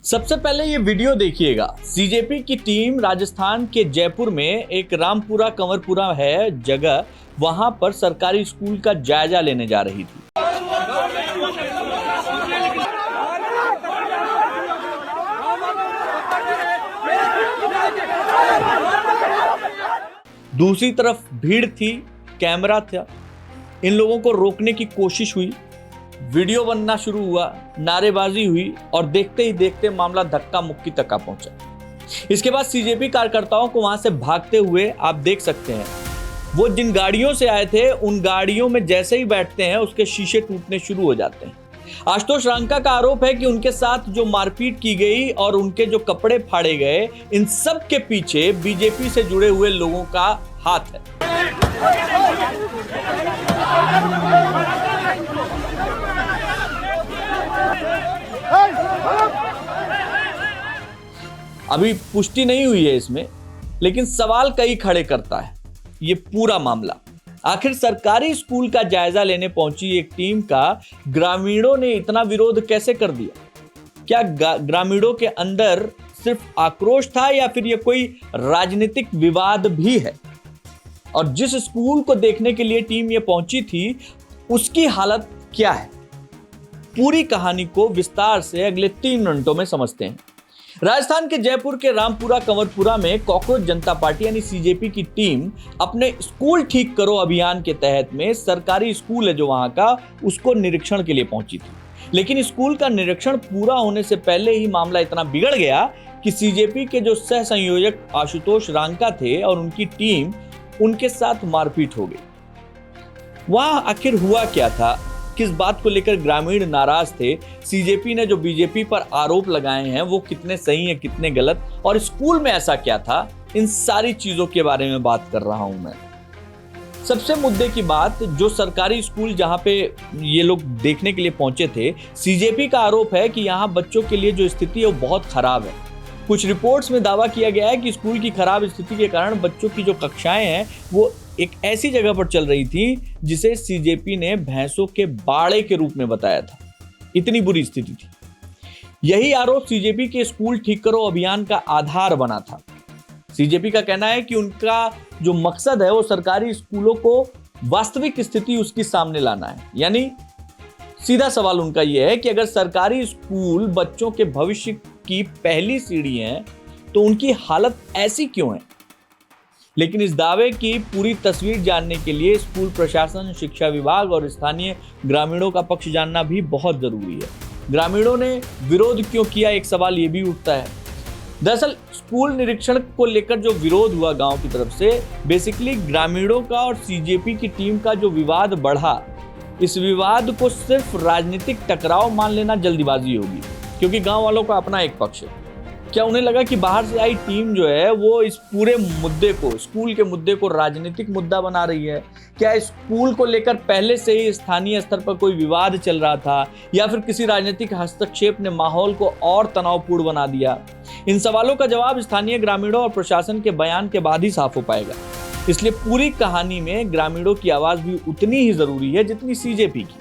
सबसे पहले ये वीडियो देखिएगा। सीजेपी की टीम राजस्थान के जयपुर में एक रामपुरा कंवरपुरा है जगह, वहां पर सरकारी स्कूल का जायजा लेने जा रही थी। दूसरी तरफ भीड़ थी, कैमरा था, इन लोगों को रोकने की कोशिश हुई, वीडियो बनना शुरू हुआ, नारेबाजी हुई और देखते ही देखते मामला धक्का मुक्की तक आ पहुंचा। इसके बाद सीजेपी कार्यकर्ताओं को वहां से भागते हुए आप देख सकते हैं। वो जिन गाड़ियों से आए थे उन गाड़ियों में जैसे ही बैठते हैं उसके शीशे टूटने शुरू हो जाते हैं। आशुतोष रांका का आरोप है कि उनके साथ जो मारपीट की गई और उनके जो कपड़े फाड़े गए, इन सब के पीछे बीजेपी से जुड़े हुए लोगों का हाथ है। अभी पुष्टि नहीं हुई है इसमें, लेकिन सवाल कई खड़े करता है ये पूरा मामला। आखिर सरकारी स्कूल का जायजा लेने पहुंची एक टीम का ग्रामीणों ने इतना विरोध कैसे कर दिया? क्या ग्रामीणों के अंदर सिर्फ आक्रोश था या फिर यह कोई राजनीतिक विवाद भी है? और जिस स्कूल को देखने के लिए टीम ये पहुंची थी उसकी हालत क्या है? पूरी कहानी को विस्तार से अगले 3 मिनटों में समझते हैं। राजस्थान के जयपुर के रामपुरा कंवरपुरा में कॉकरोच जनता पार्टी यानी सीजेपी की टीम अपने स्कूल ठीक करो अभियान के तहत में सरकारी स्कूल है जो वहां का, उसको निरीक्षण के लिए पहुंची थी। लेकिन स्कूल का निरीक्षण पूरा होने से पहले ही मामला इतना बिगड़ गया कि सीजेपी के जो सह संयोजक आशुतोष रांका थे और उनकी टीम, उनके साथ मारपीट हो गई। वहां आखिर हुआ क्या था? किस बात को लेकर ग्रामीण नाराज थे? सीजेपी ने जो बीजेपी पर आरोप लगाए हैं वो कितने सही हैं, कितने गलत, और स्कूल में ऐसा क्या था? इन सारी चीजों के बारे में बात कर रहा हूं मैं। सबसे मुद्दे की बात, जो सरकारी स्कूल जहां पे ये लोग देखने के लिए पहुंचे थे, सीजेपी का आरोप है कि यहां बच्चों के लिए जो स्थिति है वो बहुत खराब है। कुछ रिपोर्ट्स में दावा किया गया है कि स्कूल की खराब स्थिति के कारण बच्चों की जो कक्षाएं हैं वो एक ऐसी जगह पर चल रही थी जिसे सीजेपी ने भैंसों के बाड़े के रूप में बताया था। इतनी बुरी स्थिति थी। यही आरोप सीजेपी के स्कूल ठीक करो अभियान का आधार बना था। सीजेपी का कहना है कि उनका जो मकसद है वो सरकारी स्कूलों को वास्तविक स्थिति उसकी सामने लाना है। यानी सीधा सवाल उनका यह है कि अगर सरकारी स्कूल बच्चों के भविष्य की पहली सीढ़ी है तो उनकी हालत ऐसी क्यों है? लेकिन इस दावे की पूरी तस्वीर जानने के लिए स्कूल प्रशासन, शिक्षा विभाग और स्थानीय ग्रामीणों का पक्ष जानना भी बहुत जरूरी है। ग्रामीणों ने विरोध क्यों किया, एक सवाल ये भी उठता है। दरअसल स्कूल निरीक्षण को लेकर जो विरोध हुआ गांव की तरफ से, बेसिकली ग्रामीणों का और सीजेपी की टीम का जो विवाद बढ़ा, इस विवाद को सिर्फ राजनीतिक टकराव मान लेना जल्दीबाजी होगी, क्योंकि गांव वालों का अपना एक पक्ष है। क्या उन्हें लगा कि बाहर से आई टीम जो है वो इस पूरे मुद्दे को, स्कूल के मुद्दे को राजनीतिक मुद्दा बना रही है? क्या स्कूल को लेकर पहले से ही स्थानीय स्तर पर कोई विवाद चल रहा था, या फिर किसी राजनीतिक हस्तक्षेप ने माहौल को और तनावपूर्ण बना दिया? इन सवालों का जवाब स्थानीय ग्रामीणों और प्रशासन के बयान के बाद ही साफ हो पाएगा। इसलिए पूरी कहानी में ग्रामीणों की आवाज भी उतनी ही जरूरी है जितनी सीजेपी की,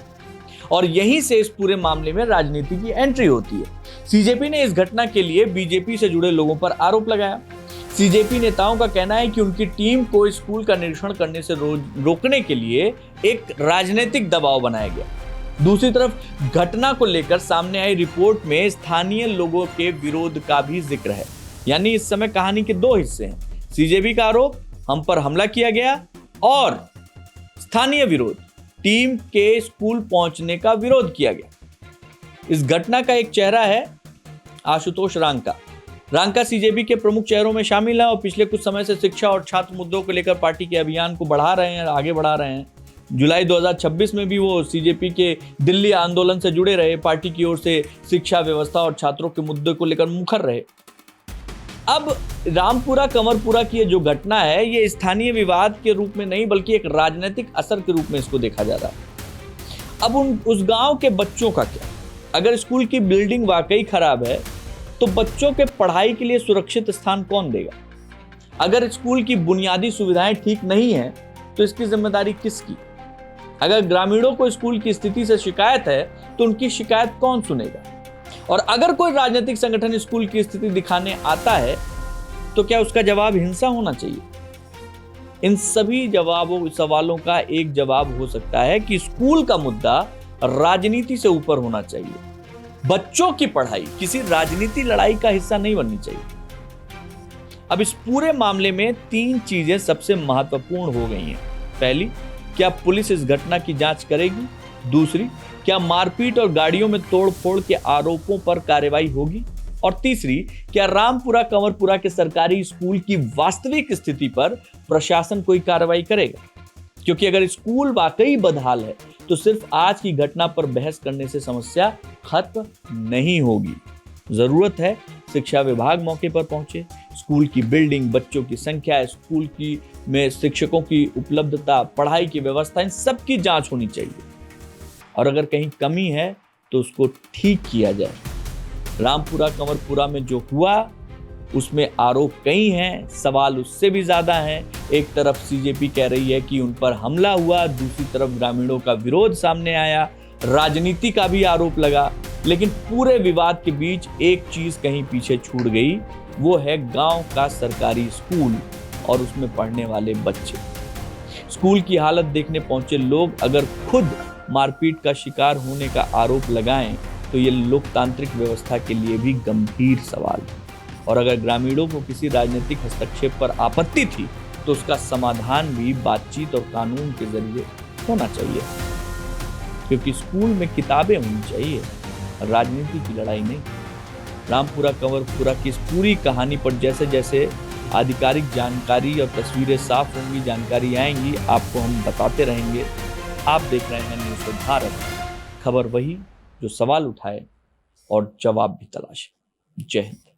और यहीं से इस पूरे मामले में राजनीति की एंट्री होती है। सीजेपी ने इस घटना के लिए बीजेपी से जुड़े लोगों पर आरोप लगाया। सीजेपी नेताओं का कहना है कि उनकी टीम को स्कूल का निरीक्षण करने से रोकने के लिए एक राजनीतिक दबाव बनाया गया। दूसरी तरफ घटना को लेकर सामने आई रिपोर्ट में स्थानीय लोगों के विरोध का भी जिक्र है। यानी इस समय कहानी के 2 हिस्से हैं। सीजेपी का आरोप, हम पर हमला किया गया, और स्थानीय विरोध, टीम के स्कूल पहुंचने का विरोध किया गया। इस घटना का एक चेहरा है आशुतोष रांका। रांका सीजेपी के प्रमुख चेहरों में शामिल है और पिछले कुछ समय से शिक्षा और छात्र मुद्दों को लेकर पार्टी के अभियान को बढ़ा रहे हैं, आगे बढ़ा रहे हैं। जुलाई 2026 में भी वो सीजेपी के दिल्ली आंदोलन से जुड़े रहे, पार्टी की ओर से शिक्षा व्यवस्था और छात्रों के मुद्दे को लेकर मुखर रहे। अब रामपुरा कंवरपुरा की जो घटना है ये स्थानीय विवाद के रूप में नहीं बल्कि एक राजनीतिक असर के रूप में इसको देखा जा रहा है। अब उस गांव के बच्चों का क्या? अगर स्कूल की बिल्डिंग वाकई खराब है तो बच्चों के पढ़ाई के लिए सुरक्षित स्थान कौन देगा? अगर स्कूल की बुनियादी सुविधाएं ठीक नहीं है तो इसकी जिम्मेदारी किसकी? अगर ग्रामीणों को स्कूल की स्थिति से शिकायत है तो उनकी शिकायत कौन सुनेगा? और अगर कोई राजनीतिक संगठन स्कूल की स्थिति दिखाने आता है तो क्या उसका जवाब हिंसा होना चाहिए? इन सभी सवालों का एक जवाब हो सकता है कि स्कूल का मुद्दा राजनीति से ऊपर होना चाहिए। बच्चों की पढ़ाई किसी राजनीति लड़ाई का हिस्सा नहीं बननी चाहिए। अब इस पूरे मामले में 3 चीजें सबसे महत्वपूर्ण हो गई हैं। पहली, क्या पुलिस इस घटना की जांच करेगी? दूसरी, क्या मारपीट और गाड़ियों में तोड़फोड़ के आरोपों पर कार्रवाई होगी? और तीसरी, क्या रामपुरा कंवरपुरा के सरकारी स्कूल की वास्तविक स्थिति पर प्रशासन कोई कार्रवाई करेगा? क्योंकि अगर स्कूल वाकई बदहाल है तो सिर्फ आज की घटना पर बहस करने से समस्या खत्म नहीं होगी। जरूरत है शिक्षा विभाग मौके पर पहुंचे, स्कूल की बिल्डिंग, बच्चों की संख्या, स्कूल की में शिक्षकों की उपलब्धता, पढ़ाई की व्यवस्था, इन सब की जांच होनी चाहिए और अगर कहीं कमी है तो उसको ठीक किया जाए। रामपुरा कंवरपुरा में जो हुआ उसमें आरोप कई हैं, सवाल उससे भी ज्यादा हैं। एक तरफ सीजेपी कह रही है कि उन पर हमला हुआ, दूसरी तरफ ग्रामीणों का विरोध सामने आया, राजनीति का भी आरोप लगा। लेकिन पूरे विवाद के बीच एक चीज कहीं पीछे छूट गई, वो है गांव का सरकारी स्कूल और उसमें पढ़ने वाले बच्चे। स्कूल की हालत देखने पहुंचे लोग अगर खुद मारपीट का शिकार होने का आरोप लगाएं तो ये लोकतांत्रिक व्यवस्था के लिए भी गंभीर सवाल है। और अगर ग्रामीणों को किसी राजनीतिक हस्तक्षेप पर आपत्ति थी तो उसका समाधान भी बातचीत और कानून के जरिए होना चाहिए, क्योंकि स्कूल में किताबें होनी चाहिए, राजनीति की लड़ाई नहीं। रामपुरा कंवरपुरा की इस पूरी कहानी पर जैसे जैसे आधिकारिक जानकारी और तस्वीरें साफ होंगी, जानकारी आएंगी, आपको हम बताते रहेंगे। आप देख रहे हैं न्यूज़ भारत, खबर वही जो सवाल उठाए और जवाब भी तलाशे। जय हिंद।